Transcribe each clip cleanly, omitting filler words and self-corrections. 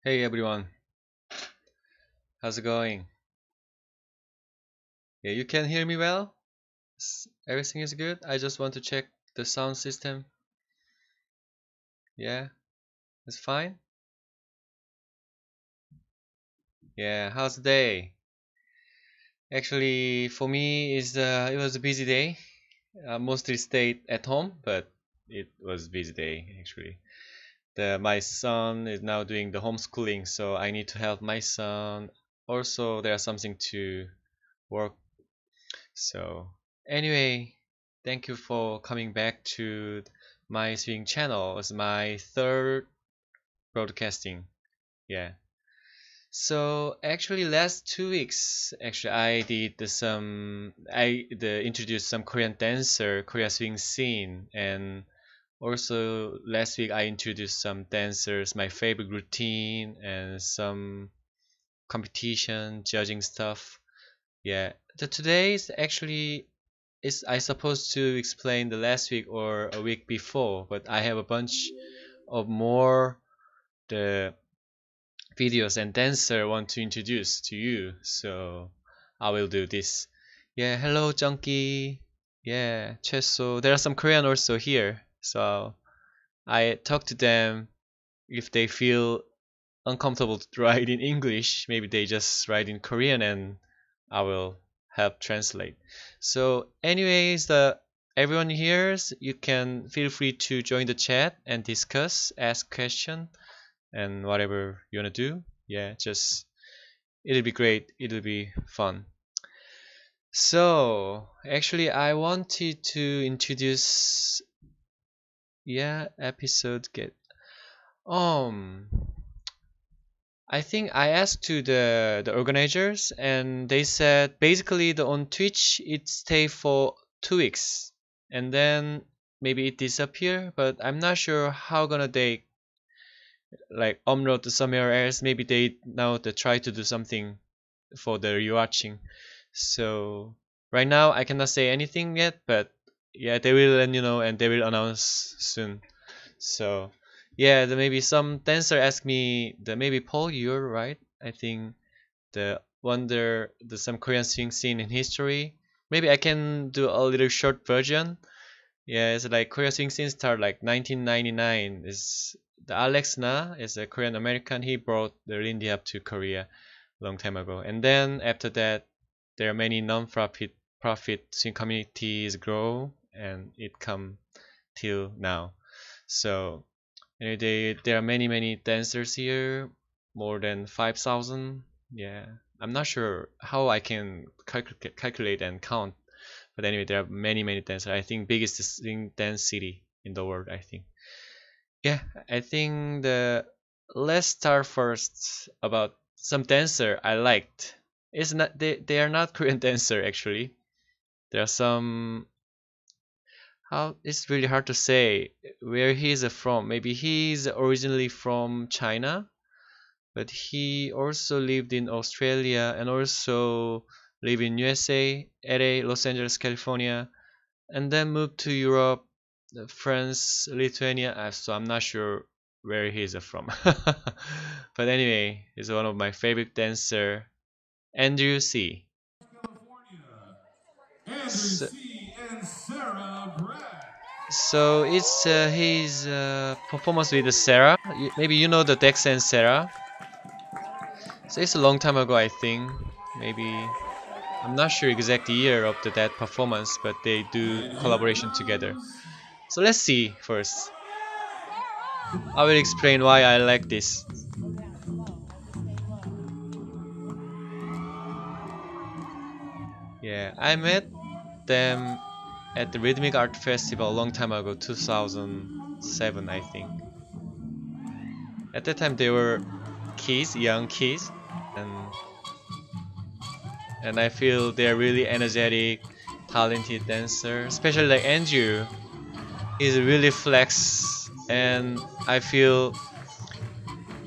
Hey everyone, how's it going? Yeah, you can hear me well? Everything is good? I just want to check the sound system. Yeah, it's fine? Yeah, how's the day? Actually, for me, it was a busy day. I mostly stayed at home, but it was a busy day actually. My son is now doing the homeschooling, so I need to help my son. Also, there's something to work. So anyway, thank you for coming back to my swing channel. It's my third broadcasting. Yeah. So actually, last 2 weeks, actually, I introduced some Korean dancer, Korea swing scene, and also last week I introduced some dancers, my favorite routine, and some competition judging stuff. Yeah. Today is actually is I supposed to explain the last week or a week before, but I have a bunch of more the videos and dancer want to introduce to you, so I will do this. Yeah, hello Junkie. Yeah, Cheso. There are some Korean also here, so I talk to them if they feel uncomfortable to write in English. Maybe they just write in Korean and I will help translate. So, anyways, the everyone here, you can feel free to join the chat and discuss, ask question, and whatever you wanna do. Yeah, just it'll be great. It'll be fun. So, actually, I wanted to introduce episode get um I think I asked to the organizers and they said basically the on Twitch it stay for 2 weeks and then maybe it disappear, but I'm not sure how gonna they like upload to somewhere else. Maybe they now they try to do something for the rewatching. So right now I cannot say anything yet, but yeah, they will let you know and they will announce soon. So yeah, the maybe some dancer asked me the maybe Paul, you're right. I think the wonder the some Korean swing scene in history. Maybe I can do a little short version. Yeah, it's like Korean swing scene start like 1999. Is the Alex Na is a Korean American. He brought the Lindy up to Korea a long time ago. And then after that, there are many non-profit swing communities grow, and it come till now. So anyway, there are many dancers here, more than 5,000. Yeah, I'm not sure how I can calculate and count, but anyway, there are many dancers. I think biggest swing dance city in the world. I think. Yeah, I think let's start first about some dancer I liked. It's not they are not Korean dancer actually. There are some how it's really hard to say where he's from. Maybe he's originally from China, but he also lived in Australia and also live in USA, LA, Los Angeles, California, and then moved to Europe, France, Lithuania. So I'm not sure where he's from. But anyway, he's one of my favorite dancer, Andrew C. So, so it's his performance with Sarah. Maybe you know the Dex and Sarah. So it's a long time ago, I think. Maybe I'm not sure exact year of that performance, but they do collaboration together. So let's see first. I will explain why I like this. Yeah, I met them at the Rhythmic Art Festival a long time ago, 2007, I think. At that time, they were kids, young kids, and I feel they're really energetic, talented dancer. Especially like Andrew, he's really flex, and I feel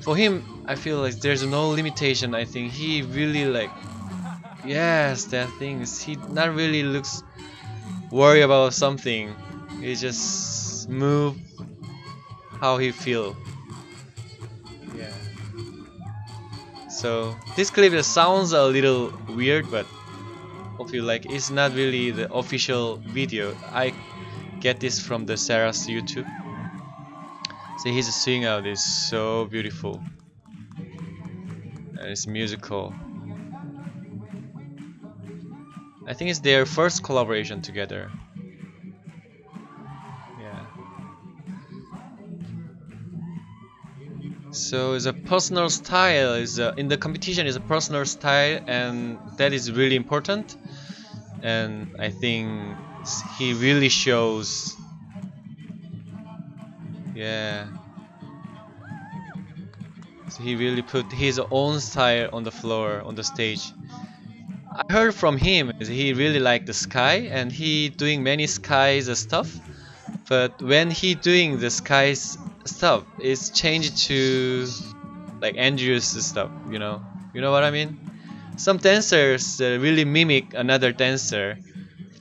for him, I feel like there's no limitation. I think he really like yes, that things. He not really looks worry about something. He just move how he feel. Yeah. So this clip sounds a little weird, but hope you like. It's not really the official video. I get this from the Sarah's YouTube. So his swing out is so beautiful, and it's musical. I think it's their first collaboration together. Yeah. So it's a personal style. Is in the competition is a personal style, and that is really important. And I think he really shows. Yeah. So he really put his own style on the floor, on the stage. I heard from him he really liked the sky, and he doing many skies stuff. But when he doing the skies stuff, it's changed to like Andrew's stuff. You know what I mean? Some dancers really mimic another dancer,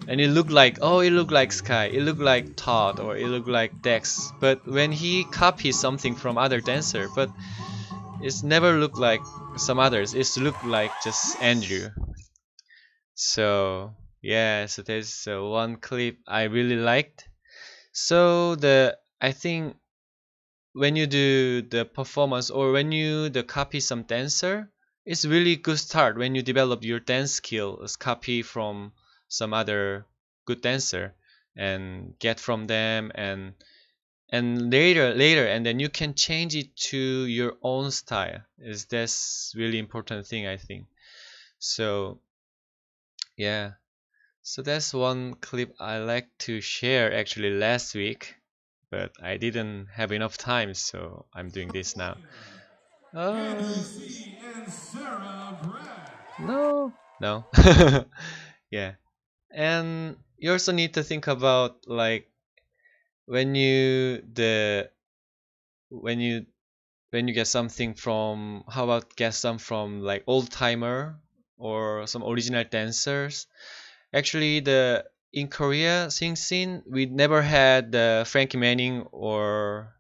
and it look like, oh, it look like Sky, it look like Todd, or it look like Dex. But when he copies something from other dancer, but it's never look like some others. It's look like just Andrew. So yeah, so there's one clip I really liked. So I think when you do the performance or when you copy some dancer, it's really good start when you develop your dance skills, copy from some other good dancer and get from them, and later and then you can change it to your own style. That's really important thing, I think. So yeah, so that's one clip I like to share actually last week, but I didn't have enough time, so I'm doing this now. No, no. Yeah, and you also need to think about like when you the when you when you get something from, how about get some from like old timer or some original dancers. Actually, the in Korea sing scene, we never had the Frankie Manning, or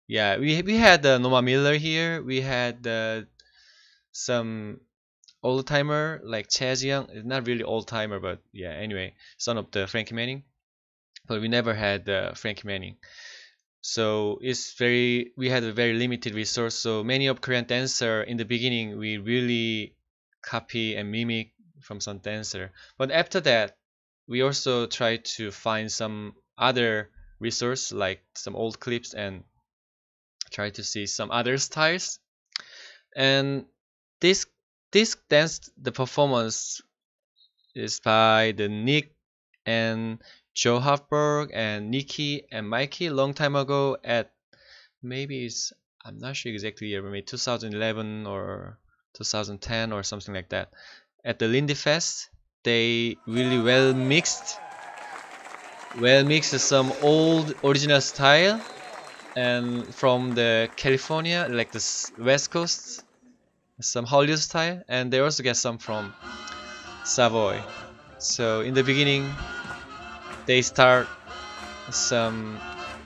yeah, we had the Noma Miller here. We had some old timer like Chaz Young. It's not really old timer, but yeah, anyway, son of the Frankie Manning. But we never had Frankie Manning. So we had a very limited resource. So many of Korean dancer in the beginning, we really copy and mimic from some dancer. But after that, we also try to find some other resource like some old clips and try to see some other styles. And this dance, the performance is by the Nick and Joe Hofberg and Nikki and Mikey long time ago at maybe I'm not sure exactly year, maybe 2011 or 2010 or something like that. At the Lindy Fest, they really well mixed some old original style and from the California, like the West Coast, some Hollywood style, and they also get some from Savoy. So in the beginning, they start some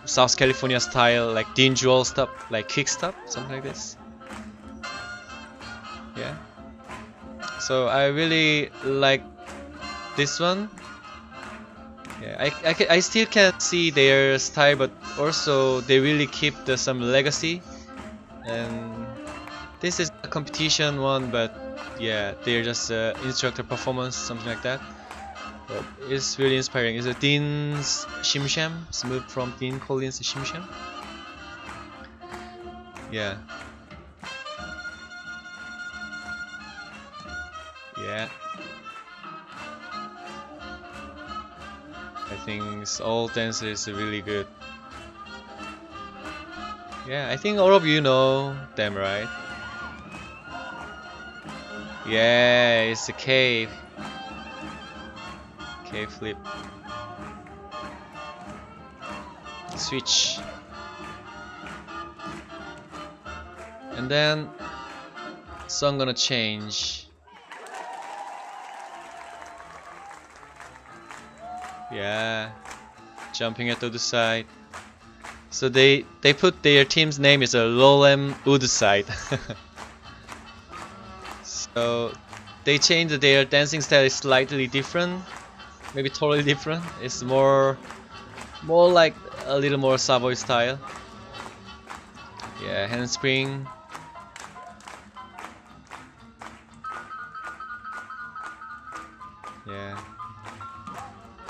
South California style, like Dean Jewel stuff, like kick stuff, something like this. Yeah. So I really like this one. Yeah, I still can see their style, but also they really keep some legacy. And this is a competition one, but yeah, they're just instructor performance, something like that. But it's really inspiring. It's a Dean's Shimsham. It's moved from Dean Collins' Shimsham. Yeah. Yeah. I think all dancers are really good. Yeah, I think all of you know them, right? Yeah, it's a cave. Cave flip. Switch. And then song gonna change. Yeah, jumping at the other side. So they put their team's name is a Lolem Woodside. So they changed their dancing style is slightly different, maybe totally different. It's more like a little more Savoy style. Yeah, handspring. Yeah,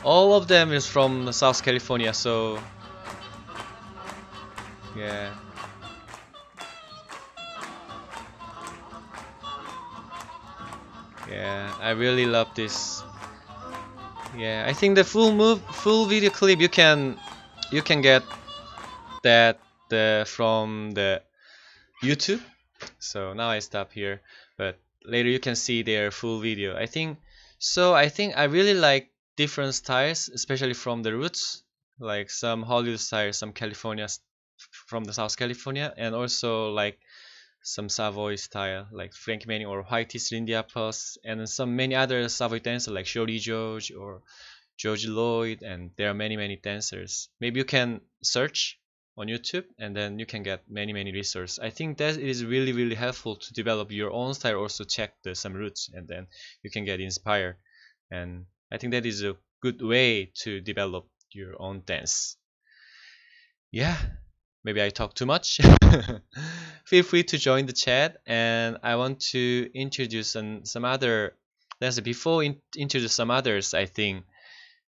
all of them is from South California. So yeah, yeah, I really love this. Yeah, I think the full video clip you can get that from the YouTube. So now I stop here, but later you can see their full video. I think I really like different styles, especially from the roots, like some Hollywood style, some from the South California, and also like some Savoy style, like Frank Manning or Whitey's India Plus, and some many other Savoy dancers like Shorty George or George Lloyd, and there are many dancers. Maybe you can search on YouTube and then you can get many resources. I think that it is really helpful to develop your own style. Also check some roots and then you can get inspired. And I think that is a good way to develop your own dance. Yeah, maybe I talk too much. Feel free to join the chat, and I want to introduce some other. Before introduce some others, I think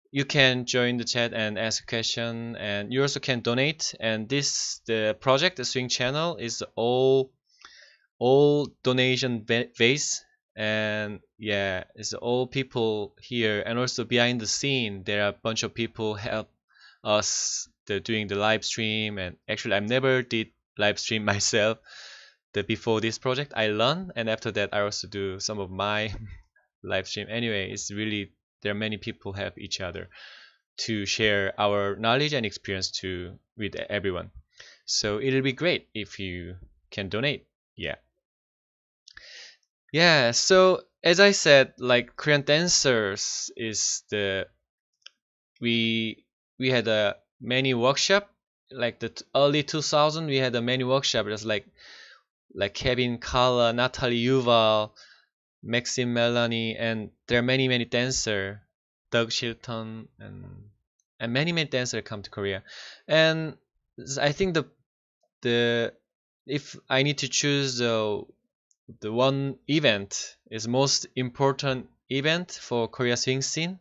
you can join the chat and ask a question, and you also can donate. And the project, the swing channel, is all donation base, and yeah, it's all people here, and also behind the scene there are a bunch of people help us doing the live stream. And actually I never did live stream myself. Before this project I learn, and after that I also do some of my live stream. Anyway, it's really there are many people help each other to share our knowledge and experience to with everyone. So it'll be great if you can donate. Yeah. Yeah, so as I said, like Korean dancers is the we had a many workshop like early 2000. We had a many workshop. There's like Kevin Kala, Natalie Yuval, Maxim Melanie, and there are many dancer, Doug Shilton, and many dancers come to Korea. And I think the if I need to choose the one event is most important event for Korea swing scene,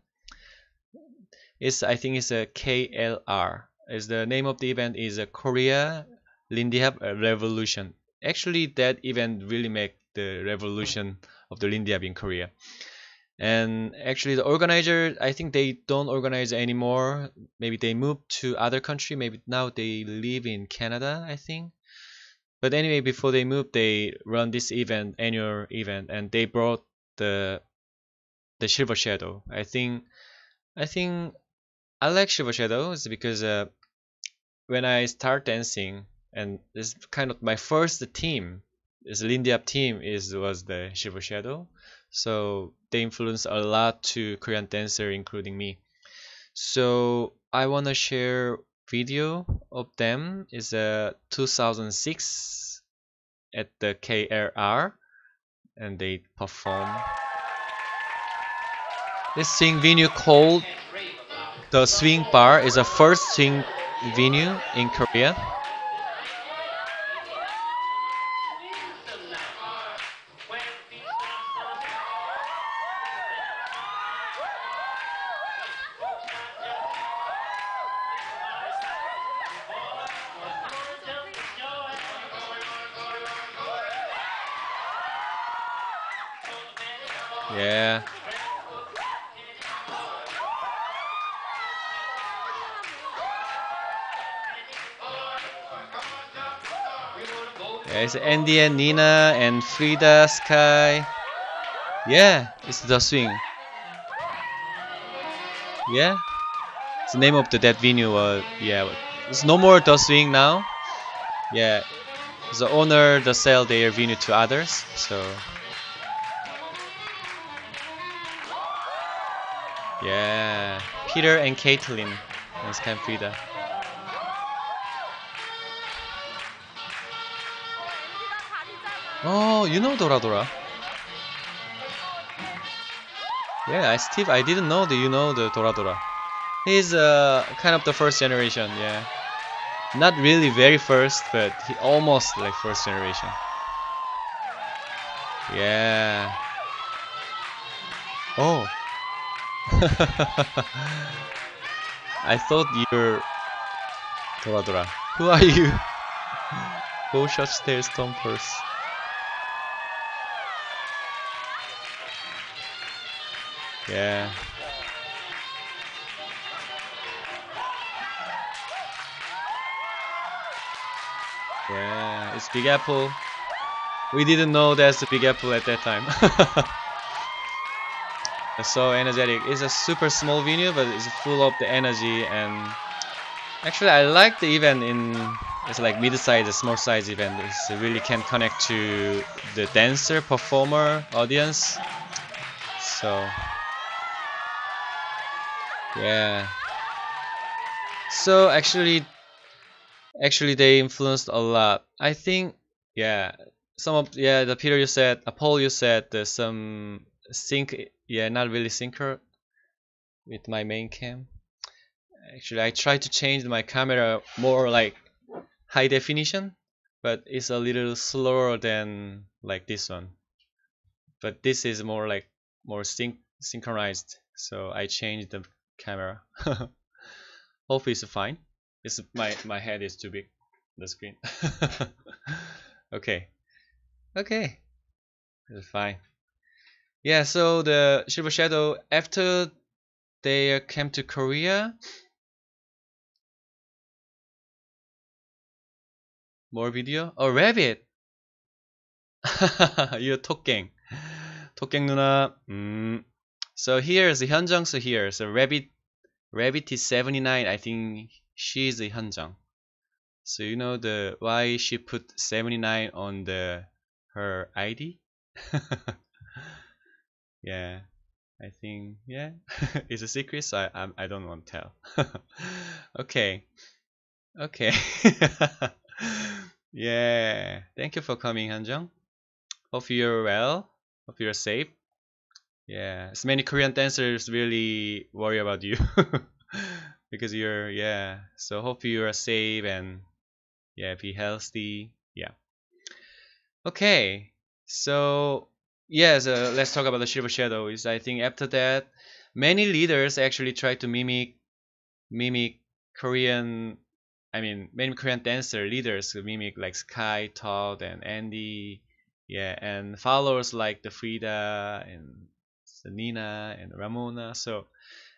is I think it's a KLR. Is the name of the event is a Korea Lindy Hop Revolution. Actually, that event really make the revolution of the Lindy Hop in Korea. And actually, the organizer, I think they don't organize anymore. Maybe they moved to other country. Maybe now they live in Canada, I think. But anyway, before they moved, they run this event, annual event, and they brought the Silver Shadow. I think I like Silver Shadows because when I start dancing, and this kind of my first team, this Lindy Hop team was the Silver Shadow, so they influence a lot to Korean dancer, including me. So I wanna share video of them. Is 2006 at the KRR, and they perform. This swing venue called the Swing Bar is the first swing venue in Korea. Yeah. Yeah, it's Andy and Nina and Frida Sky. Yeah, it's the swing. Yeah, it's the name of that venue. Yeah, it's no more the swing now. Yeah, the owner the sell their venue to others. So yeah, Peter and Caitlin and Sky and Frida. Oh, you know Dora Dora. Yeah, Steve, I didn't know that you know the Toradora. He's kind of the first generation, yeah. Not really very first, but he almost like first generation. Yeah. Oh. I thought you're Toradora. Who are you? Go Shot's Tail Stompers. Yeah. Yeah. It's Big Apple. We didn't know that's the Big Apple at that time. It's so energetic. It's a super small venue, but it's full of the energy. And actually, I like the event in. It's like mid-size, a small size event. It really can connect to the dancer, performer, audience. So yeah. So actually they influenced a lot. I think yeah. Some of yeah the Peter you said, Paul you said there's some sync yeah not really sync with my main cam. Actually, I tried to change my camera more like high definition, but it's a little slower than like this one. But this is more like more synchronized, so I changed the camera. Hopefully it's fine. It's my head is too big, the screen. Okay, okay, it's fine. Yeah, so the Silver Shadow after they came to Korea. More video? Oh, rabbit! You're talking. talking 누나. So here's the 현정. So here, so rabbit is 79. I think she's the 현정. So you know the why she put 79 on the her ID? Yeah, I think yeah, it's a secret. So I don't want to tell. Okay, okay. Yeah, thank you for coming, Hanjung. Hope you're well. Hope you're safe. Yeah, as many Korean dancers really worry about you because you're yeah. So hope you are safe and yeah, be healthy. Yeah. Okay. So yes, let's talk about the Silver Shadows. I think after that, many leaders actually try to mimic Korean. I mean, many Korean dancer leaders who mimic like Sky, Todd, and Andy. Yeah, and followers like the Frida and Nina and Ramona. So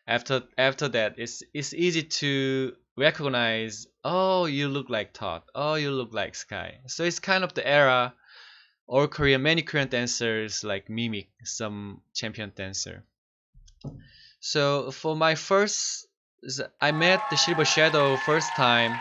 after that, it's easy to recognize. Oh, you look like Todd. Oh, you look like Sky. So it's kind of the era. All Korean, many Korean dancers like mimic some champion dancer. So for my first, I met the Silver Shadow first time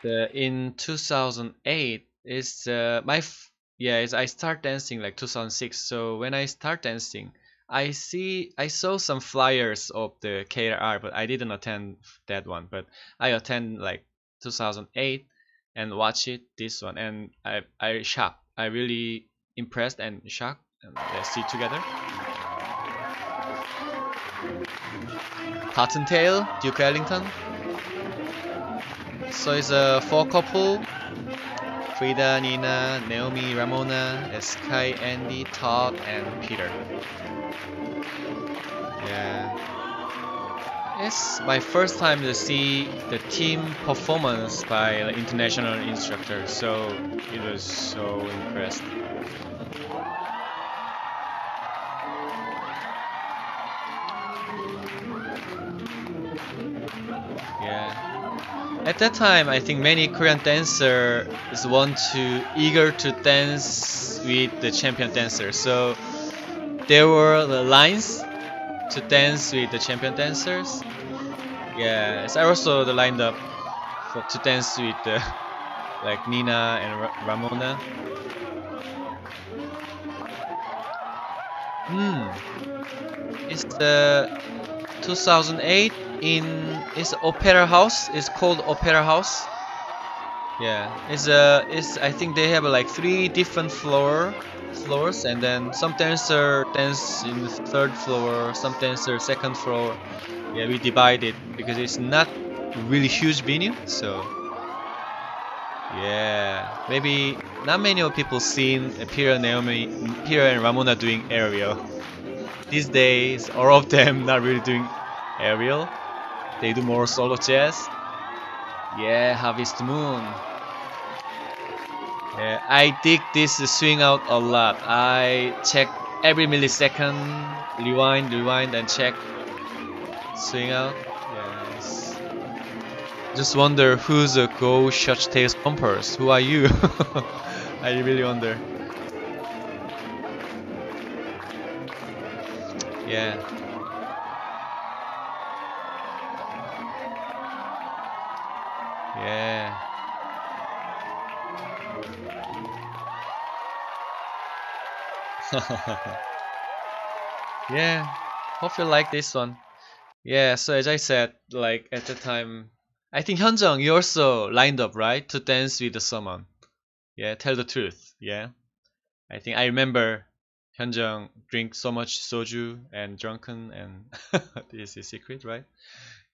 in 2008. Is yeah, it's, I start dancing like 2006. So when I start dancing, I saw some flyers of the KRR, but I didn't attend that one. But I attend like 2008 and watch it this one, and I shocked. I really impressed and shocked. And let's see together. Cottontail, Duke Ellington. So it's a four couple. Frida, Nina, Naomi, Ramona, Sky, Andy, Todd, and Peter. Yeah. It's my first time to see the team performance by an international instructor, so it was so impressed. Yeah. At that time, I think many Korean dancers want to eager to dance with the champion dancer. So there were the lines to dance with the champion dancers. Yeah, so also the lined up to dance with the like Nina and Ramona. It's the 2008 in it's Opera House. It's called Opera House. Yeah, it's I think they have like three different floors, and then some dancer dance in the third floor, some dancer second floor. Yeah, we divide it because it's not really huge venue, so yeah, maybe not many of people seen Pira and Ramona doing aerial. These days, all of them not really doing aerial. They do more solo jazz. Yeah, Harvest Moon. Yeah, I dig this swing out a lot. I check every millisecond, rewind, and check swing out. Yes. Just wonder who's a go short tails bumpers. Who are you? I really wonder. Yeah, yeah, yeah. Hope you like this one. Yeah. So as I said, like at the time, I think Hyunjung, you also lined up right to dance with someone. Yeah, tell the truth. Yeah. I think I remember Hyunjung drink so much soju and drunken and this is secret, right?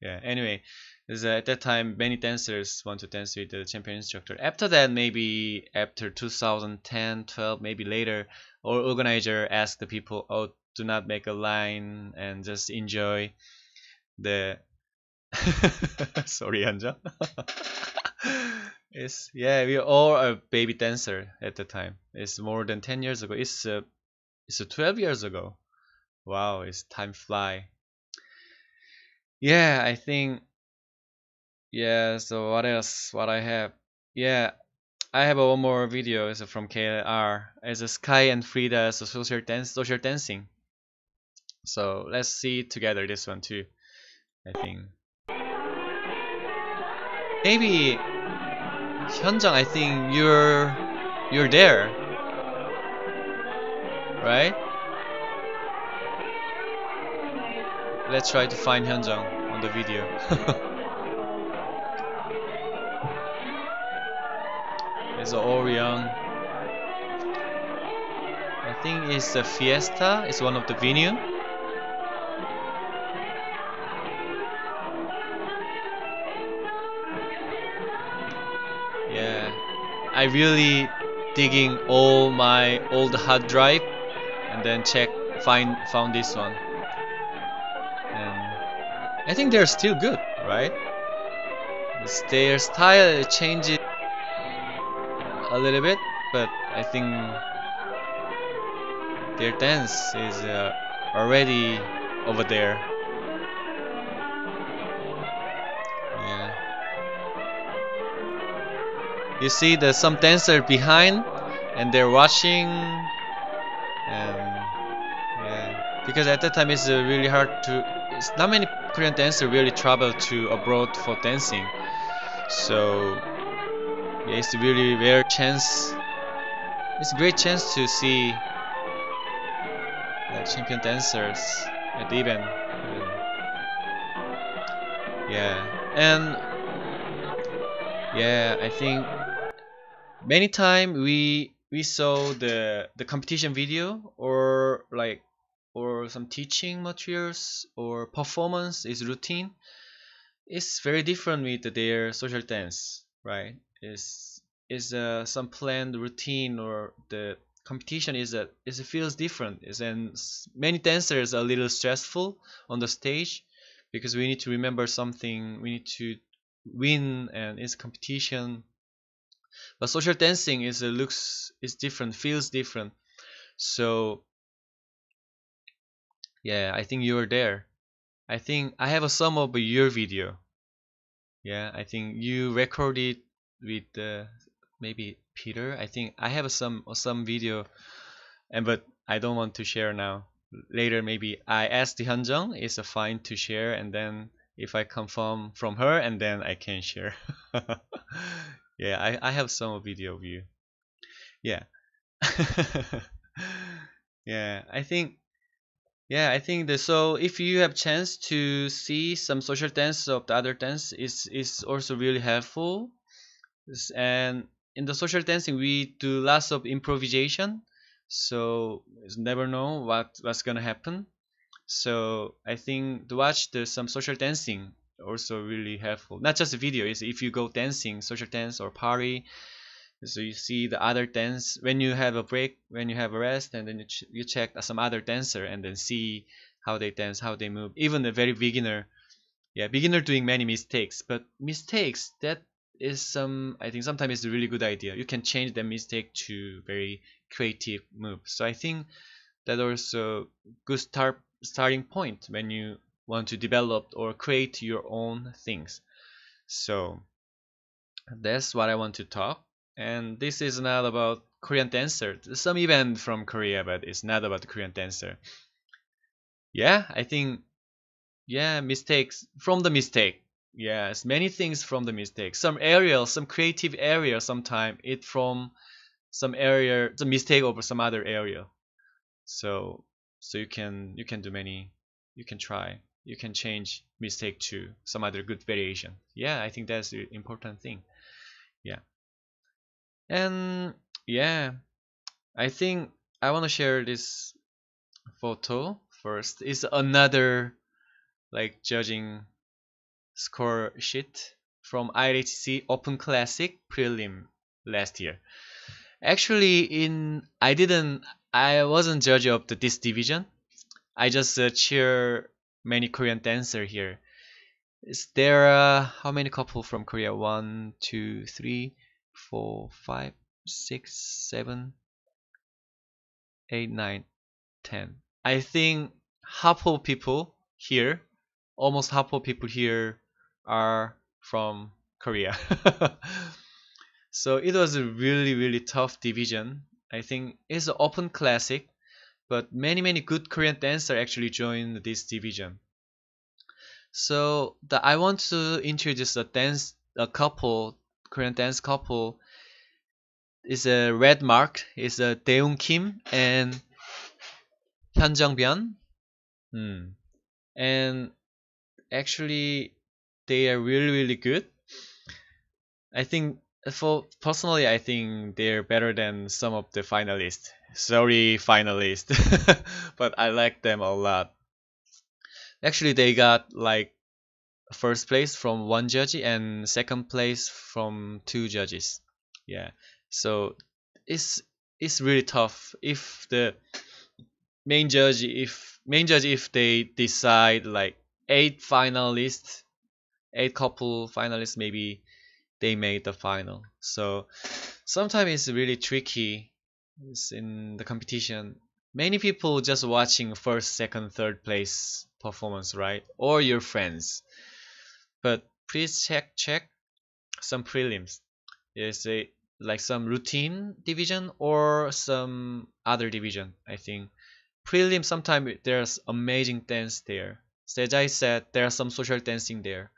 Yeah. Anyway, at that time many dancers want to dance with the champion instructor. After that, maybe after 2010, 12, maybe later, or organizer asked the people, "Oh, do not make a line and just enjoy the." Sorry, Hyunjung. It's yeah, we all are baby dancer at the time. It's more than 10 years ago. It's 12 years ago. Wow, it's time fly. Yeah, I think yeah. So what else? What I have? Yeah, I have a one more video. It's from KLR. It's a Sky and Frida's social dancing. So let's see together this one too. I think maybe Hyunjung. I think you're there, right? Let's try to find Hyunjung on the video. It's Orion. I think it's a Fiesta. It's one of the venue. Yeah, I really digging all my old hard drive and then found this one, and I think they're still good, right? Their style changes a little bit, but I think their dance is already over there. Yeah, you see the some dancer behind, and they're watching, and yeah, because at that time it's really hard to. It's not many Korean dancers really travel to abroad for dancing, so yeah, it's a really rare chance. It's a great chance to see champion dancers at the event. Yeah, and yeah, I think many time we saw the competition video or like or some teaching materials or performance is routine. It's very different with their social dance, right? Is some planned routine or the competition is it feels different. Is and many dancers are a little stressful on the stage because we need to remember something. We need to win, and it's competition. But social dancing looks is different, feels different. So yeah, I think you're there. I think I have a sum of your video. Yeah, I think you recorded with maybe Peter. I think I have some video, and but I don't want to share now. Later, maybe I ask the Hyunjung is a fine to share, and then if I confirm from her, and then I can share. Yeah, I have some video of you. Yeah. Yeah, I think that so if you have chance to see some social dance of the other dance is also really helpful. And in the social dancing, we do lots of improvisation, so you never know what's gonna happen. So I think to watch some social dancing also really helpful. Not just a video. Is if you go dancing, social dance or party, so you see the other dance when you have a break, when you have a rest, and then you check some other dancer and then see how they dance, how they move. Even a very beginner, yeah, beginner doing many mistakes, but mistakes that is some, I think sometimes it's a really good idea. You can change the mistake to very creative move. So I think that also good starting point when you want to develop or create your own things. So that's what I want to talk. And this is not about Korean dancer. Some event from Korea, but it's not about the Korean dancer. Yeah, I think, yeah, mistakes from the mistake. Yes, many things from the mistake. Some area, some creative area. Sometime it from some area, the mistake over some other area. So you can do many. You can try. You can change mistake to some other good variation. Yeah, I think that's the important thing. Yeah, and yeah, I think I want to share this photo first. It's another like judging score sheet from IHC Open Classic Prelim last year. Actually, in I wasn't judge of this division. I just cheer many Korean dancer here. Is there how many couple from Korea? One, two, three, four, five, six, seven, 8, 9, 10. I think half of people here, almost half of people here are from Korea. So it was a really, really tough division. I think it's an open classic, but many good Korean dancers actually joined this division. So I want to introduce a couple, Korean dance couple. Is a red mark. Is a Daeun Kim and Hyun Jung Byun. Hmm. And actually, they are really good. I think for personally, I think they're better than some of the finalists. Sorry, finalists, but I like them a lot. Actually, they got like first place from one judge and second place from two judges. Yeah, so it's it's really tough if the main judge if they decide like 8 finalists, 8 couple finalists, maybe they made the final. So sometimes it's really tricky. It's in the competition. Many people just watching first, second, third place performance, right? Or your friends. But please check some prelims. Is a like some routine division or some other division. I think prelim sometimes there's amazing dance there. So as I said, there's some social dancing there.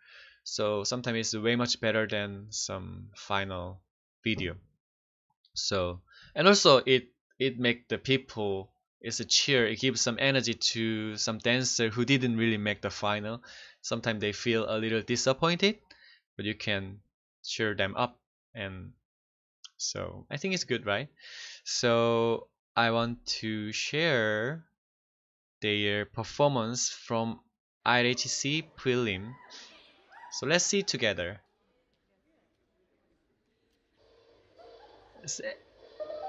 So sometimes it's way much better than some final video. So and also it make the people, it's a cheer. It gives some energy to some dancer who didn't really make the final. Sometimes they feel a little disappointed, but you can cheer them up. And so I think it's good, right? So I want to share their performance from IHC prelim. So let's see together.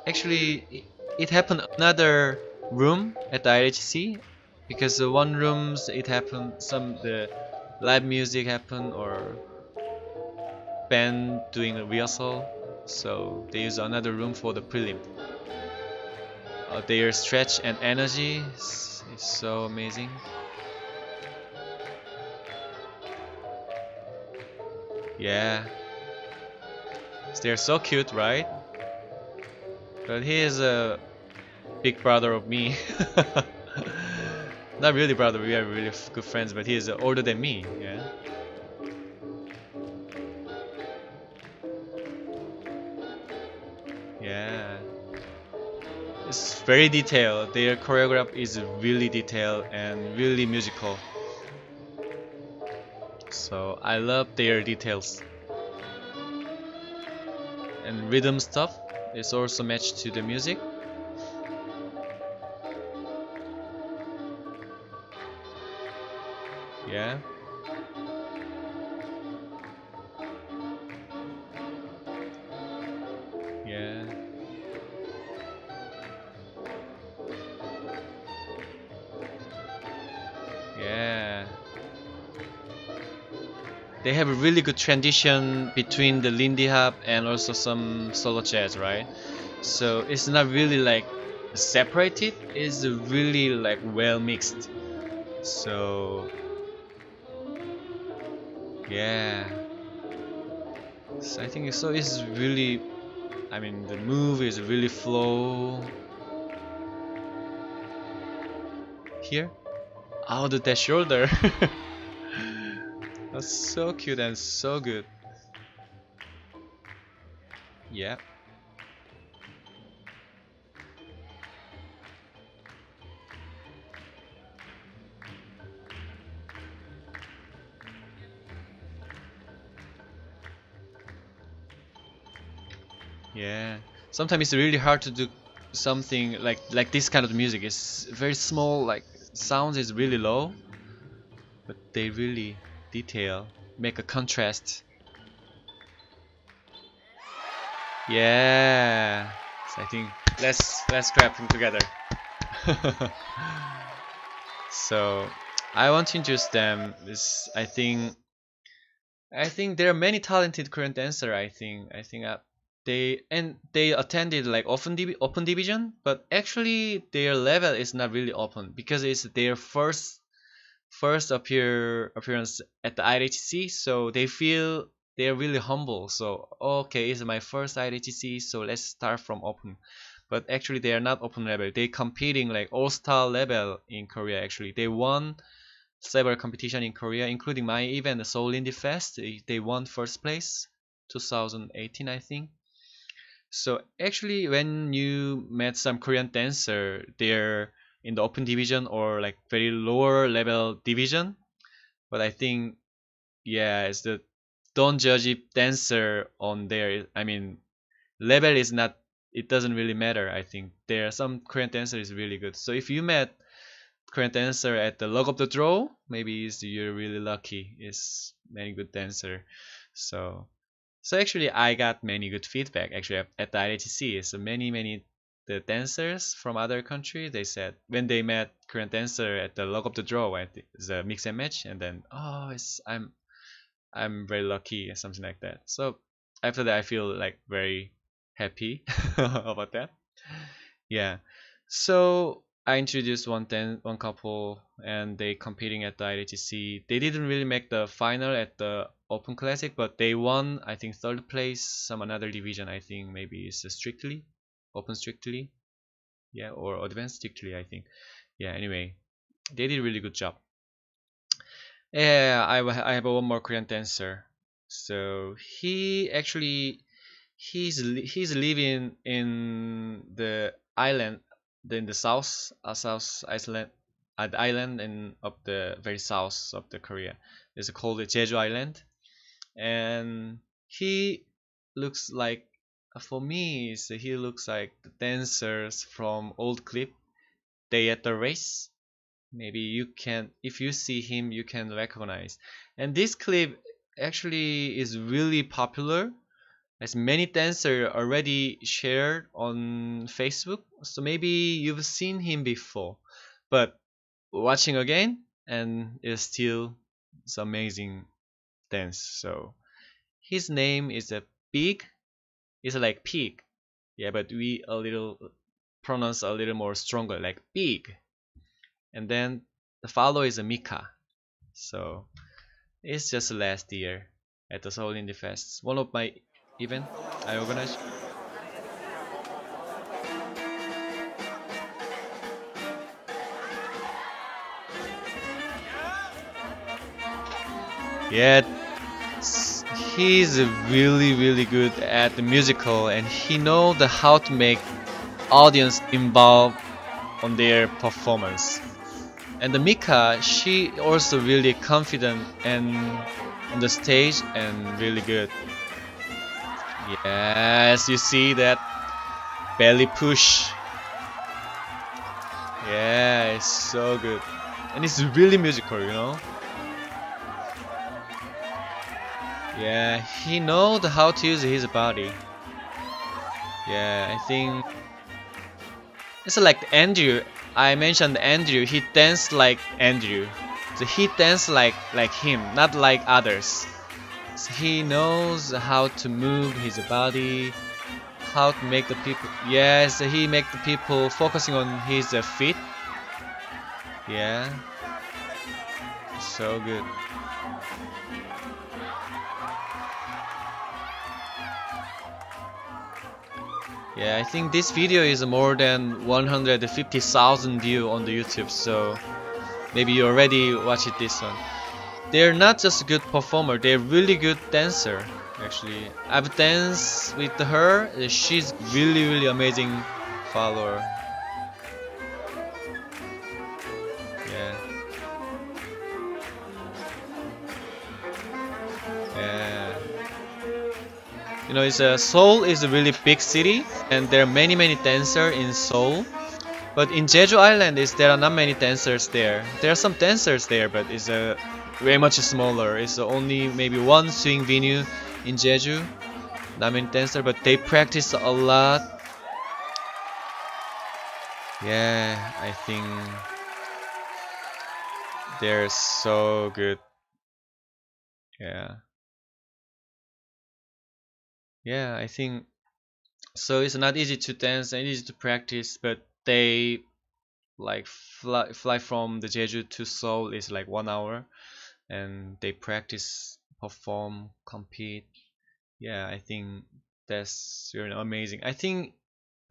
Actually, it happened another room at the IHC because the one rooms it happened some the live music happened or band doing a rehearsal, so they use another room for the prelim. Their stretch and energy is so amazing. Yeah, they're so cute, right? But he is a big brother of me. Not really brother, we are really good friends, but he is older than me. Yeah. Yeah. It's very detailed. Their choreograph is really detailed and really musical. So I love their details. and rhythm stuff is also matched to the music. Yeah, yeah, yeah. They have a really good transition between the Lindy Hop and also some solo jazz, right? So it's not really like separated, it's really like well mixed. So yeah, so I think so it's really, I mean the move is really flow here. Oh, that shoulder. That's so cute and so good. Yeah, yeah. Sometimes it's really hard to do something like this kind of music. It's very small, like sounds is really low, but they really detail, make a contrast. Yeah. So I think let's grab them together. So I want to introduce them. This I think there are many talented Korean dancer. I think they attended like open division, but actually their level is not really open because it's their first appearance at the IHC, so they feel they're really humble. So okay, it's my first IHC, so let's start from open. But actually, they are not open level. They competing like all star level in Korea. Actually, they won several competition in Korea, including my event, the Seoul Indie Fest. They won first place, 2018, I think. So actually, when you met some Korean dancer, they're in the open division or like very lower level division. But I think yeah, it's the don't judge a dancer on their. I mean, level is not. It doesn't really matter. I think there are some Korean dancer is really good. So if you met Korean dancer at the luck of the draw, maybe you're really lucky. Is many good dancer. So so actually, I got many good feedback actually at the IHC. So many the dancers from other country they said when they met Korean dancer at the luck of the draw, at the mix and match, and then oh, I'm very lucky or something like that. So after that, I feel like very happy about that. Yeah. So I introduced one couple, and they competing at the IHC. They didn't really make the final at the Open Classic, but they won. I think third place. Some another division. I think maybe it's strictly Open strictly. Yeah, or Advanced strictly. I think. Yeah. Anyway, they did a really good job. Yeah, I have one more Korean dancer. So he actually he's living in the island in the south South Iceland the island in of the very south of the Korea. It's called the Jeju Island, and he looks like for me so he looks like the dancers from old clip Day at the Race. Maybe you can if you see him you can recognize, and this clip actually is really popular as many dancers already shared on Facebook, so maybe you've seen him before, but watching again and it's still it's amazing dance. So his name is a Big, it's like pig, yeah, but we a little pronounce a little more stronger like Big, and then the follow is a Mika. So it's just last year at the Seoul Indie Fest, one of my event I organized. Yeah, he's really good at the musical, and he know the how to make audience involved on their performance. And the Mika, she also really confident and on the stage and really good. Yes, you see that belly push. Yeah, it's so good. And it's really musical, you know? Yeah, he knows how to use his body. Yeah, I think it's like Andrew. I mentioned Andrew. He danced like Andrew. So he danced like him, not like others. So he knows how to move his body, how to make the people. Yes, he make the people focusing on his feet. Yeah, so good. Yeah, I think this video is more than 150,000 view on the YouTube. So maybe you already watched this one. They're not just a good performer, they're really good dancer. Actually, I've danced with her. She's really amazing follower. Yeah, yeah. You know, it's Seoul is a really big city, and there are many dancers in Seoul. But in Jeju Island, there are not many dancers there. There are some dancers there, but it's way much smaller. It's only maybe one swing venue in Jeju. Not many dancers, but they practice a lot. Yeah, I think they're so good. Yeah, yeah, I think so. It's not easy to dance and easy to practice, but they like fly from the Jeju to Seoul is like 1 hour, and they practice, perform, compete. Yeah, I think that's really amazing. I think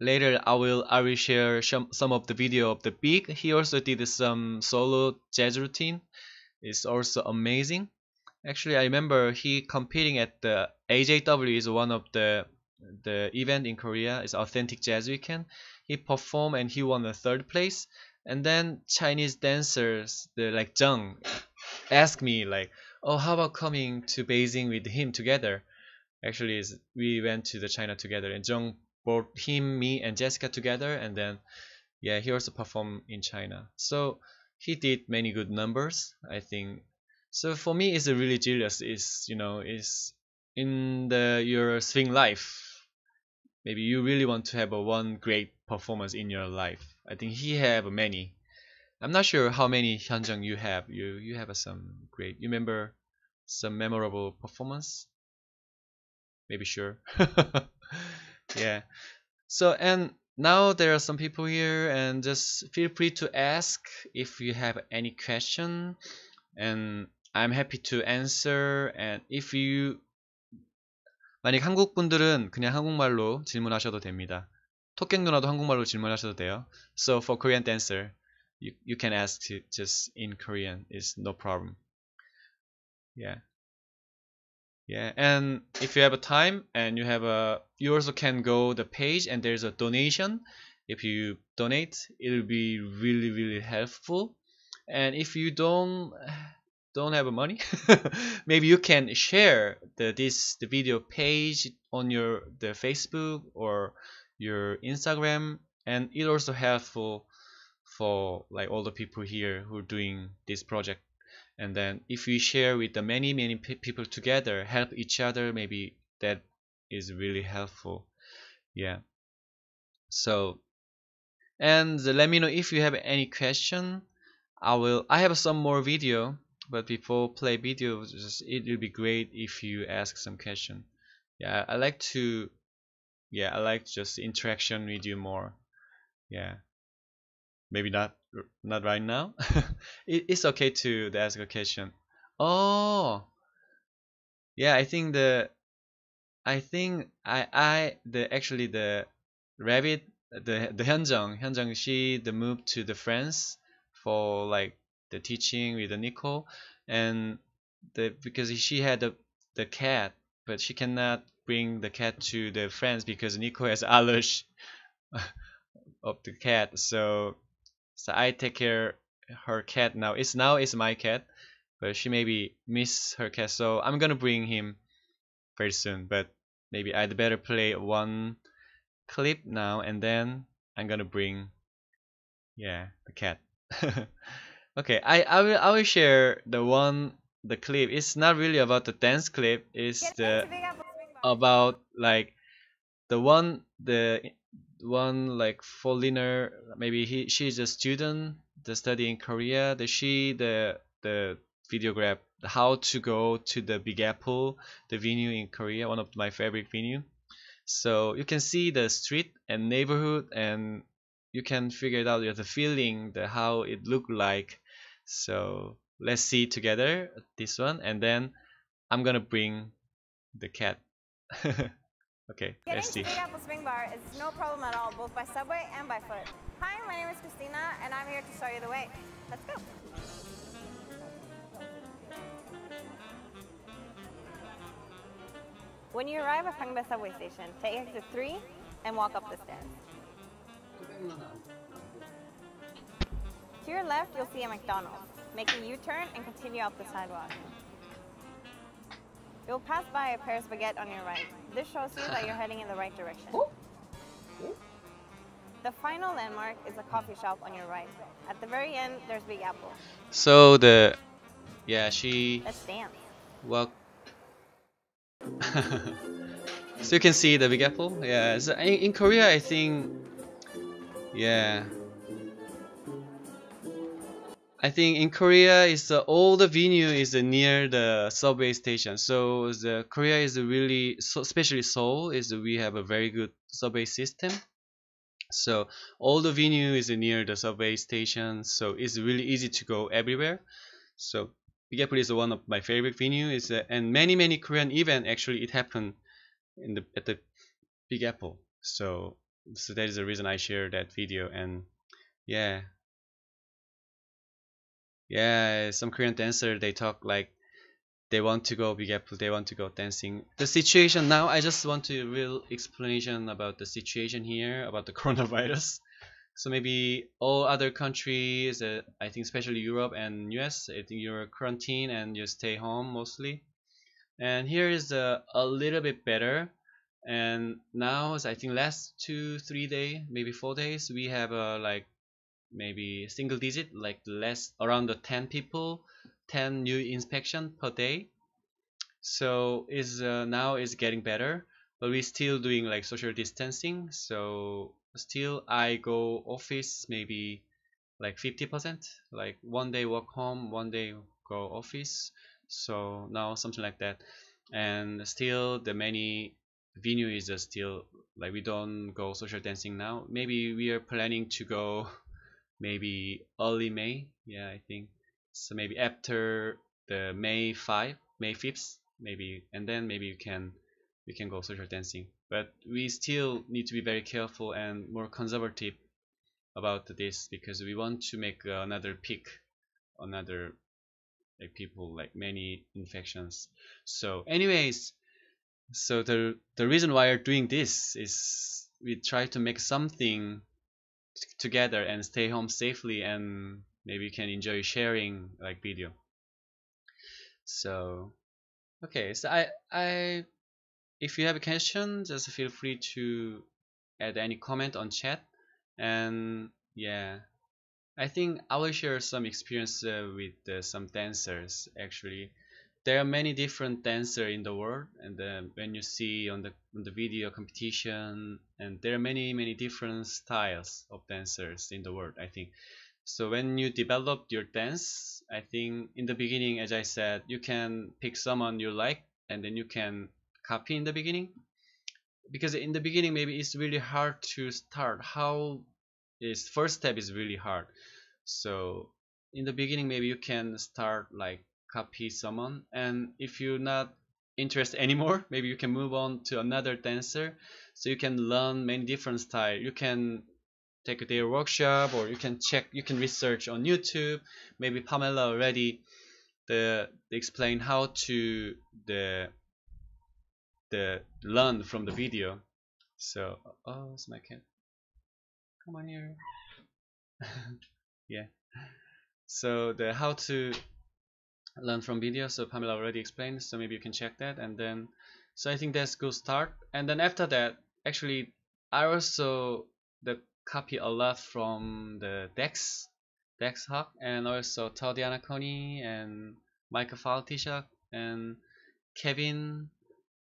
later I will share some of the video of the Big. He also did some solo jazz routine. It's also amazing. Actually, I remember he competing at the AJW is one of the event in Korea. It's Authentic Jazz Weekend. He performed and he won a third place. And then Chinese dancers, the like Zheng, asked me like, "Oh, how about coming to Beijing with him together?" Actually, is we went to the China together, and Zheng brought him, me, and Jessica together, and then yeah, he also performed in China. So he did many good numbers, I think. So for me, it's a really jealous. Is is in the your swing life. Maybe you really want to have a one great performance in your life. I think he have many. I'm not sure how many Hyunjung you have. You have some great. You remember some memorable performance? Maybe sure. Yeah. So and now there are some people here, and just feel free to ask if you have any question, and I'm happy to answer. And if you 만약 한국 분들은 그냥 한국말로 질문하셔도 됩니다. 토끼 누나도 한국말로 질문하셔도 돼요. So for Korean dancer, you can ask just in Korean. It's no problem. Yeah. Yeah, and if you have a time and you also can go the page and there's a donation. If you donate, it'll be really helpful. And if you don't have money, maybe you can share the video page on the Facebook or your Instagram, and it also helpful for like all the people here who are doing this project. And then if we share with the many people together, help each other, maybe that is really helpful. Yeah. So and let me know if you have any question. I have some more video, but before play video, it will be great if you ask some question. Yeah, I like to, yeah, I like just interaction with you more. Yeah, maybe not right now. It's okay to ask a question. Oh, yeah, I think the actually the rabbit, the Hyunjung, she the moved to the France for like the teaching with the Nico. And because she had the cat, but she cannot bring the cat to the France because Nico has allergy of the cat. So I take care her cat now. It's my cat, but she maybe miss her cat, so I'm gonna bring him very soon. But maybe I'd better play one clip now, and then I'm gonna bring, yeah, the cat. Okay, I will share the clip. It's not really about the dance clip. It's the about like the one like foreigner. Maybe she's a student that study in Korea. The video grab how to go to the Big Apple, the venue in Korea, one of my favorite venue. So you can see the street and neighborhood, and you can figure it out, the feeling, the how it look like. So let's see together this one, and then I'm gonna bring the cat. Okay, let's see. Getting to Big Apple Swing Bar is no problem at all, both by subway and by foot. Hi, my name is Christina, and I'm here to show you the way. Let's go. When you arrive at Pangba subway station, take exit 3 and walk up the stairs. To your left, you'll see a McDonald's. Make a U-turn and continue up the sidewalk. You'll pass by a Paris baguette on your right. This shows you that you're heading in the right direction. The final landmark is a coffee shop on your right. At the very end, there's Big Apple. So she Let's dance. well. So you can see the Big Apple. Yeah, so in Korea, I think, yeah, I think in Korea is all the venue is near the subway station. So the Korea is really, so especially Seoul, is we have a very good subway system. So all the venue is near the subway station, so it's really easy to go everywhere. So Big Apple is one of my favorite venue. Is and many Korean event actually it happened at the Big Apple. So that is the reason I share that video. And yeah, some Korean dancer, they talk like they want to go Big Apple, they want to go dancing. The situation now, I just want to real explanation about the situation here about the coronavirus. So maybe all other countries, I think especially Europe and US, I think you're quarantine and you stay home mostly. And here is a little bit better. And now, I think last 2 3 days, maybe 4 days, we have like maybe single digit, like less around the 10 people, 10 new inspection per day. So is now is getting better, but we still doing like social distancing. So still I go office maybe like 50%, like one day work home, one day go office. So now something like that. And still the many venue is still like we don't go social dancing now. Maybe we are planning to go maybe early May. Yeah, I think so. Maybe after the May 5th, maybe, and then maybe we can go social dancing. But we still need to be very careful and more conservative about this, because we want to make another peak, another like people like many infections. So anyways, so the reason why we're doing this is we try to make something together and stay home safely, and maybe you can enjoy sharing like video. So okay, so I if you have a question, just feel free to add any comment on chat. And yeah, I think I will share some experience with some dancers. Actually, there are many different dancers in the world, and when you see on the video competition, and there are many different styles of dancers in the world, I think. So when you develop your dance, I think in the beginning, as I said, you can pick someone you like, and then you can copy in the beginning, because in the beginning maybe it's really hard to start. How is first step is really hard. So in the beginning maybe you can start like copy someone, and if you're not interested anymore, maybe you can move on to another dancer. So you can learn many different style. You can take their workshop, or you can research on YouTube. Maybe Pamela already they explain how to the learn from the video. So oh, it's my cat, come on here. Yeah, so the how to learn from video, so Pamela already explained, so maybe you can check that. And then So I think that's good start. And then after that, actually, I also the copy a lot from the Dex Hawk, and also Tatiana Coney and Michael Faltishak and Kevin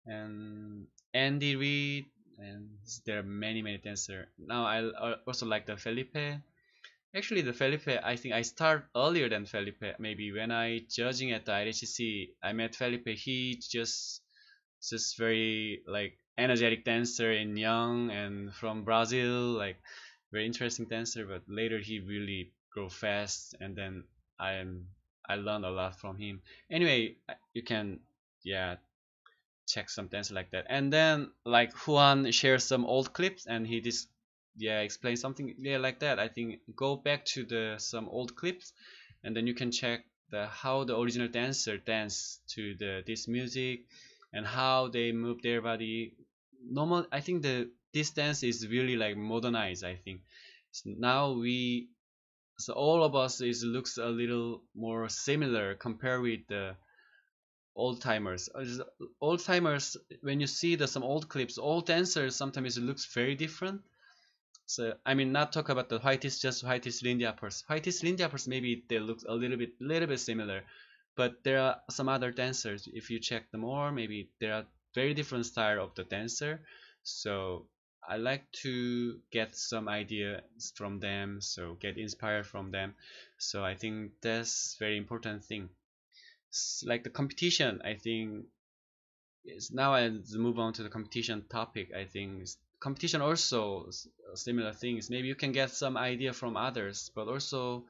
and Andy Reid, and there are many dancers. Now I also like the Felipe. Actually, the Felipe, I think I start earlier than Felipe. Maybe when I judging at the IHC, I met Felipe. He just very like energetic dancer and young and from Brazil, like very interesting dancer. But later he really grow fast, and then I am I learned a lot from him. Anyway, you can yeah check some dancer like that. And then like Juan shares some old clips and he just yeah explain something yeah like that. I think go back to the some old clips and then you can check the how the original dancer dance to the this music and how they move their body. Normal I think the this dance is really like modernized. I think so now we so all of us is looks a little more similar compared with the old timers. Old timers, when you see the some old clips, old dancers sometimes it looks very different. So I mean, not talk about the whitest, just whitest Lindyhoppers. Whitest Lindyhoppers maybe they look a little bit similar, but there are some other dancers. If you check them more, maybe there are very different style of the dancer. So I like to get some ideas from them, so get inspired from them. So I think that's very important thing like the competition I think is now I move on to the competition topic. I think competition also similar things. Maybe you can get some idea from others, but also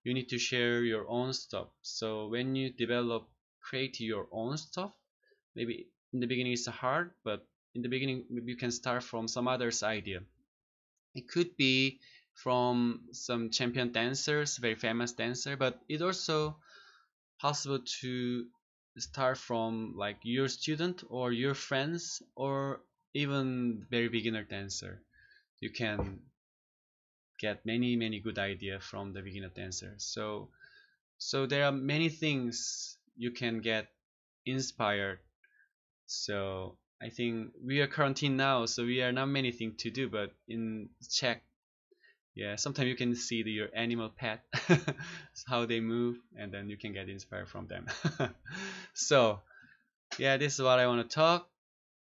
you need to share your own stuff. So when you develop create your own stuff, maybe in the beginning it's hard, but in the beginning maybe you can start from some others idea. It could be from some champion dancers, very famous dancer, but it also possible to start from like your student or your friends or even very beginner dancer. You can get many good idea from the beginner dancer. So there are many things you can get inspired. So I think we are quarantined now, so we are not many things to do, but in Czech, yeah, sometimes you can see your animal pet, how they move, and then you can get inspired from them. So yeah, this is what I want to talk.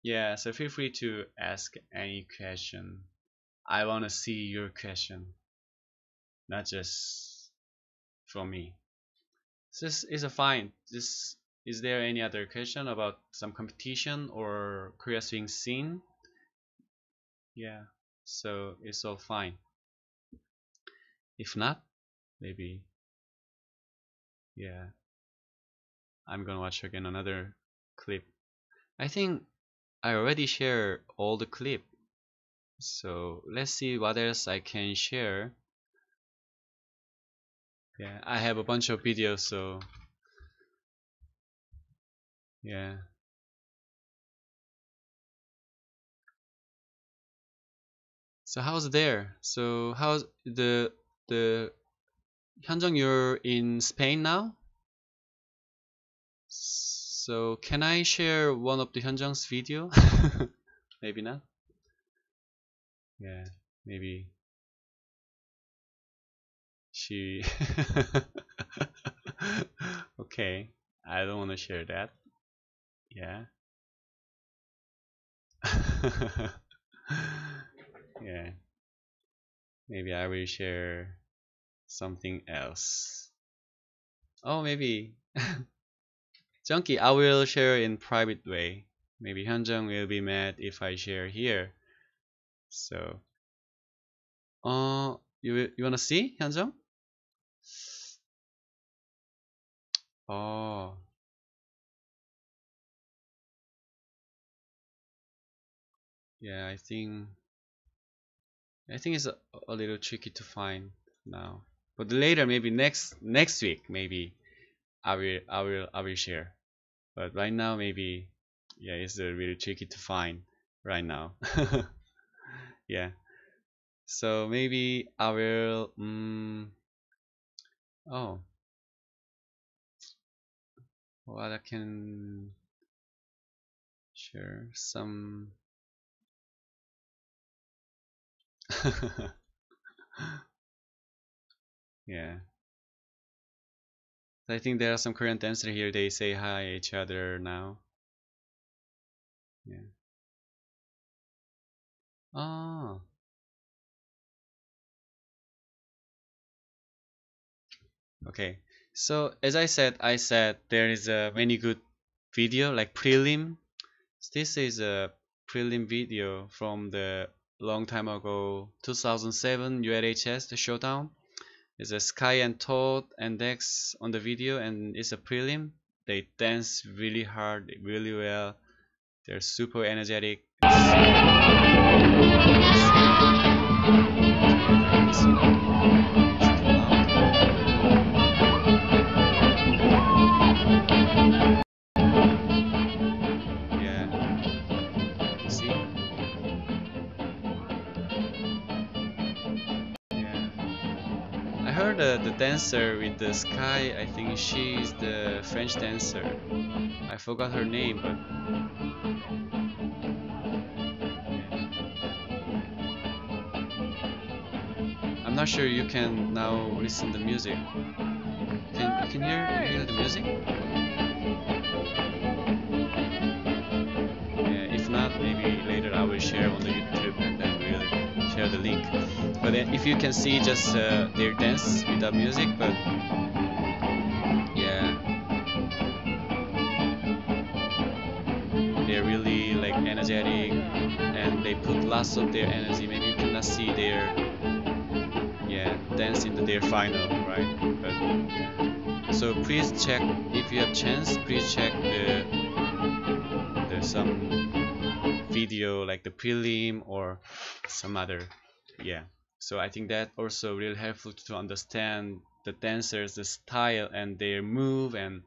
Yeah, so feel free to ask any question. I want to see your question, not just from me. So this is a fine. This is there any other question about some competition or Korea swing scene? Yeah, so it's all fine. If not, maybe yeah, I'm gonna watch again another clip. I think I already shared all the clip. So let's see what else I can share. Yeah, I have a bunch of videos, so yeah. So how's there? So how's the Hyunjung, you're in Spain now? So can I share one of the Hyunjung's video? Maybe not. Yeah, maybe she. Okay, I don't want to share that. Yeah. Yeah, maybe I will share something else. Oh, maybe Junkie, I will share in private way. Maybe Hyunjung will be mad if I share here. So, you wanna see Hyunjung? Oh, yeah. I think it's a little tricky to find now. But later, maybe next week, maybe I will share. But right now, maybe yeah, it's really tricky to find right now. Yeah. So maybe I will. Oh, what I can share some. Yeah. I think there are some Korean dancers here. They say hi each other now. Yeah. Oh. Okay. So as I said there is a many good video like prelim. This is a prelim video from the long time ago, 2007 ULHS, the showdown. It's a Sky and Todd and Dex on the video, and it's a prelim. They dance really hard, really well. They're super energetic. Yeah, see? Yeah. I heard the dancer with the sky, I think she's the French dancer. I forgot her name, but I'm not sure you can now listen the music. You can hear the music? Yeah, if not, maybe later I will share on the YouTube and then we'll share the link. But if you can see just their dance without music, but yeah, they're really like energetic and they put lots of their energy. Maybe you cannot see their dance into their final, right? But so please check if you have chance. Please check the some video like the prelim or some other. Yeah. So I think that also really helpful to understand the dancers, the style and their move, and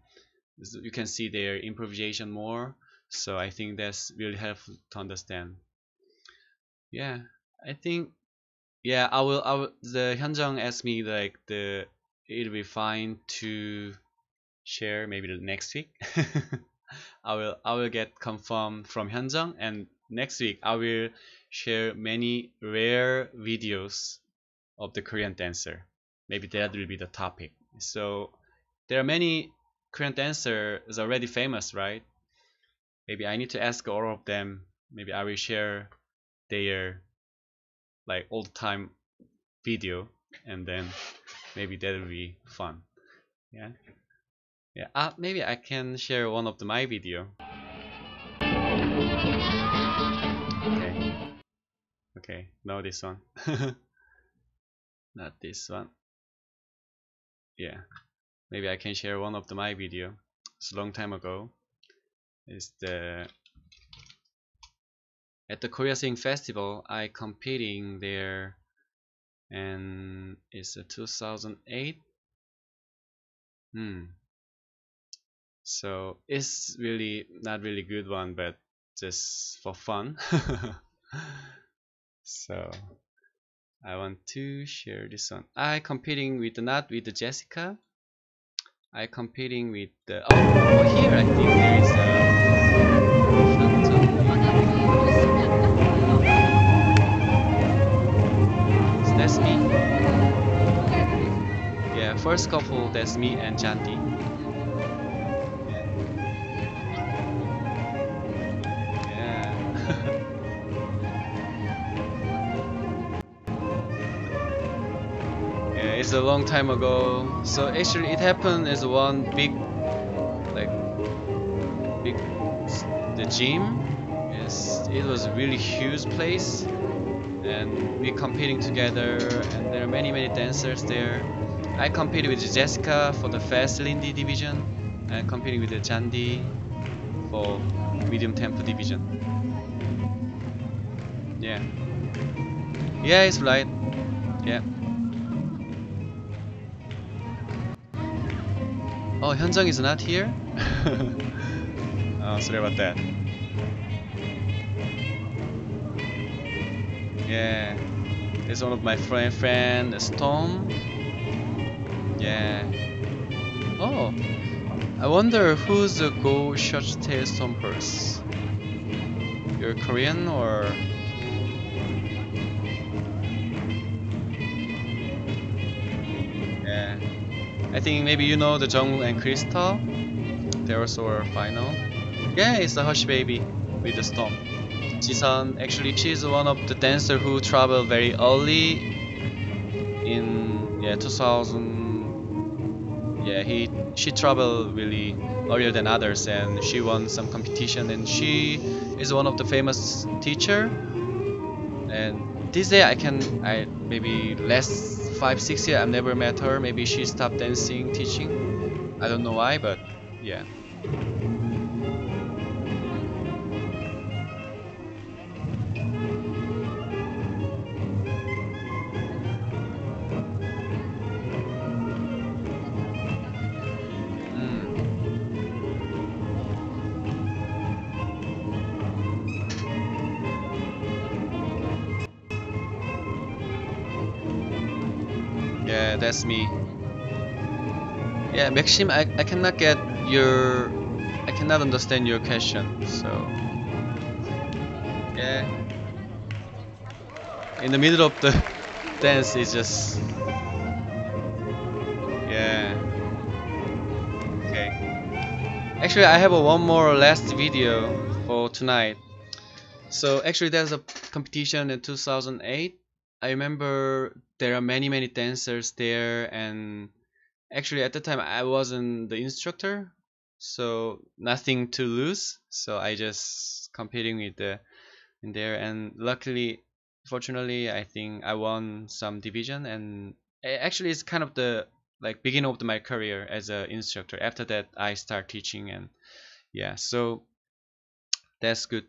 you can see their improvisation more. So I think that's really helpful to understand. Yeah, I think yeah, I will. The Hyunjung asked me like it'll be fine to share maybe the next week. I will get confirmed from Hyunjung, and next week I will share many rare videos of the Korean dancer. Maybe that will be the topic. So there are many Korean dancers already famous, right? Maybe I need to ask all of them. Maybe I will share their like old time video, and then maybe that'll be fun. Yeah, yeah. Maybe I can share one of my video. Okay, okay. No, this one. Not this one. Yeah, maybe I can share one of my video. It's a long time ago. It's the at the Korea Sing Festival. I competing there, and it's a 2008. So it's really not really good one, but just for fun. So I want to share this one. I competing with not with the Jessica. I competing with the here I think there is so that's me. Yeah, first couple that's me and Janti. It's a long time ago. So actually it happened as one big the gym. Yes, it was a really huge place, and we competing together, and there are many dancers there. I competed with Jessica for the fast Lindy division, and competing with the Jandy for medium tempo division. Yeah, yeah, it's right. Yeah. Oh, Hyunjung is not here? Oh, sorry about that. Yeah, it's one of my friend Storm. Yeah. Oh, I wonder who's the Go Short Tail Stompers. You're Korean or? Yeah. I think maybe you know the Jung and Crystal. They also are final. Yeah, it's the Hush Baby with the Storm. Jisun, actually, she's one of the dancer who traveled very early in 2000. Yeah, she traveled really earlier than others, and she won some competition. And she is one of the famous teacher. And this day I maybe last 5 6 years I've never met her. Maybe she stopped dancing, teaching. I don't know why, but yeah. Mm. Yeah, that's me. Yeah, Maxim, I cannot get your, I cannot understand your question. So yeah, in the middle of the dance, it's just yeah. Okay. Actually, I have a one more last video for tonight. So actually, there's a competition in 2008. I remember there are many dancers there, and actually at the time I wasn't the instructor, so nothing to lose. So I just competing with the in there, and luckily, fortunately, I think I won some division, and actually it's kind of the like beginning of my career as an instructor. After that, I start teaching, and yeah, so that's good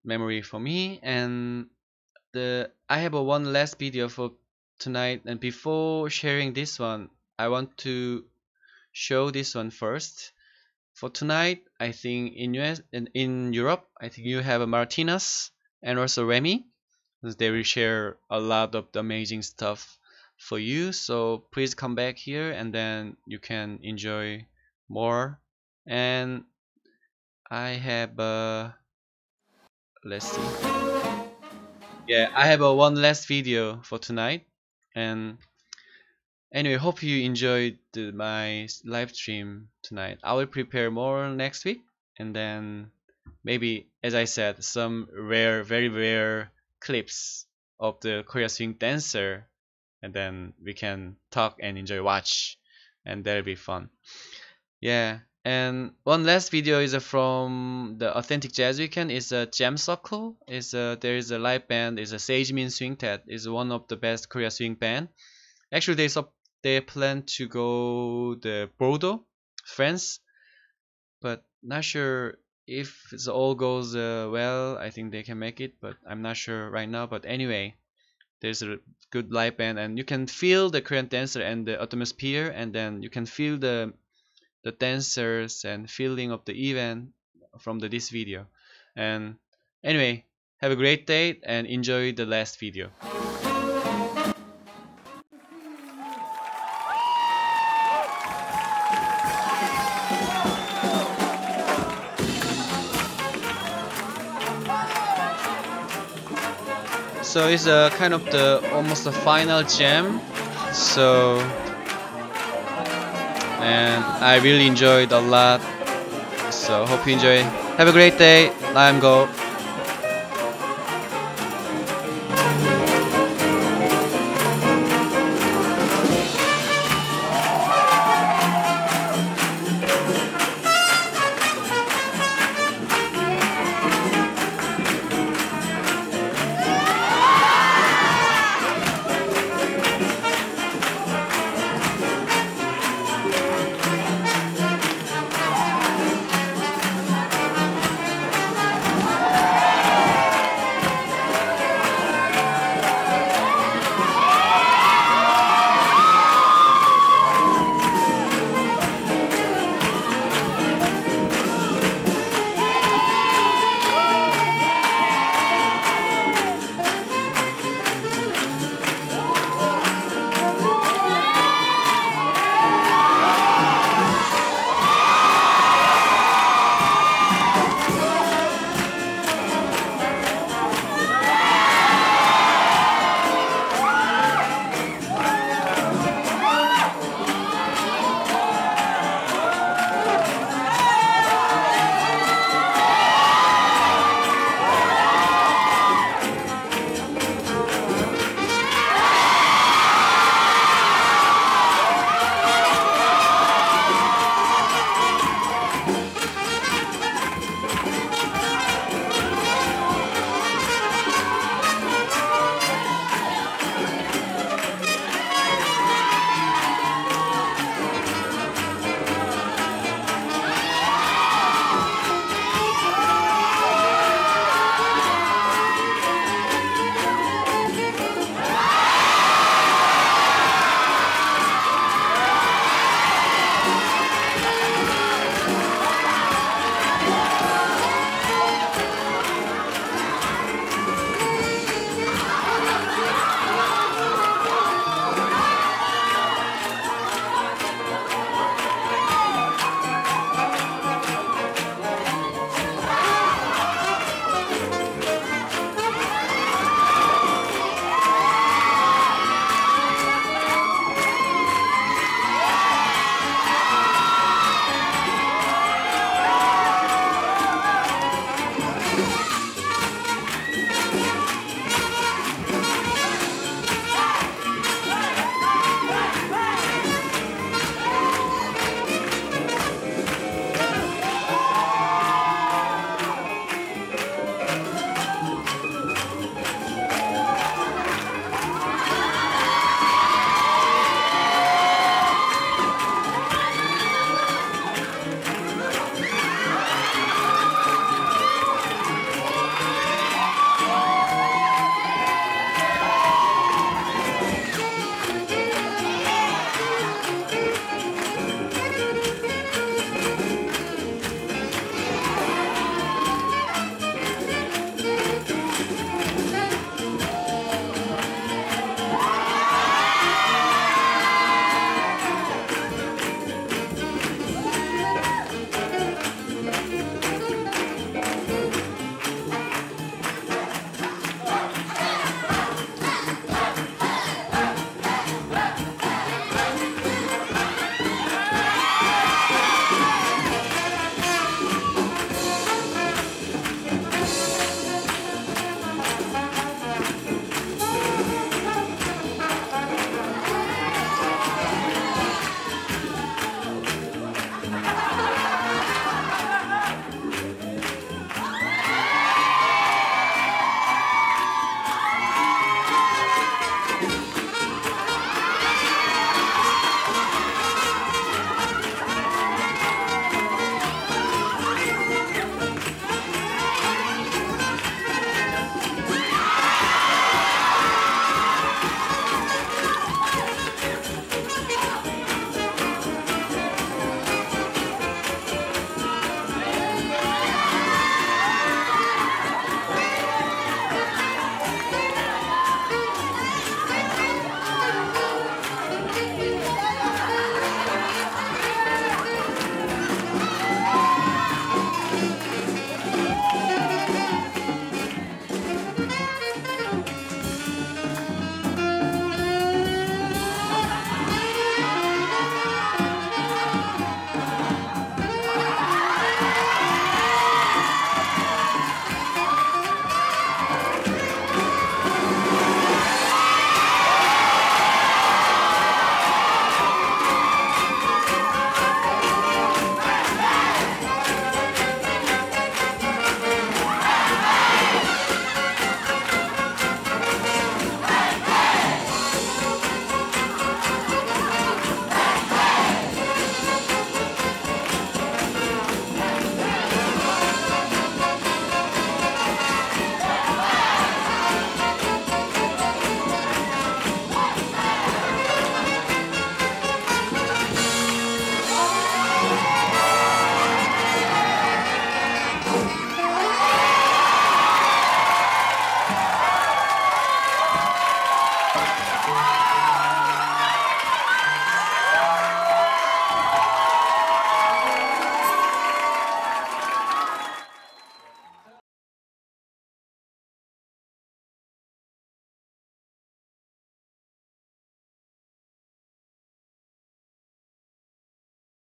memory for me. And the I have a one last video for tonight, and before sharing this one, I want to show this one first. For tonight, I think in in Europe, I think you have a Martinez and also Remy. They will share a lot of the amazing stuff for you. So please come back here, and then you can enjoy more. And I have let's see. Yeah, I have a one last video for tonight. And anyway, hope you enjoyed my live stream tonight. I will prepare more next week, and then maybe, as I said, some rare, very rare clips of the Korea swing dancer, and then we can talk and enjoy watch, and that'll be fun. Yeah. And one last video is from the Authentic Jazz Weekend. Is a Jam Circle. Is there is a live band. Is a Sagemin Swing Tat. Is one of the best Korea swing band. Actually, they plan to go the Bordeaux, France, but not sure if it all goes well. I think they can make it, but I'm not sure right now. But anyway, there's a good live band, and you can feel the Korean dancer and the atmosphere, and then you can feel the dancers and feeling of the event from this video. And anyway, have a great day and enjoy the last video. So it's a kind of the almost a final jam. So and I really enjoyed a lot. So hope you enjoy. Have a great day. I'm go.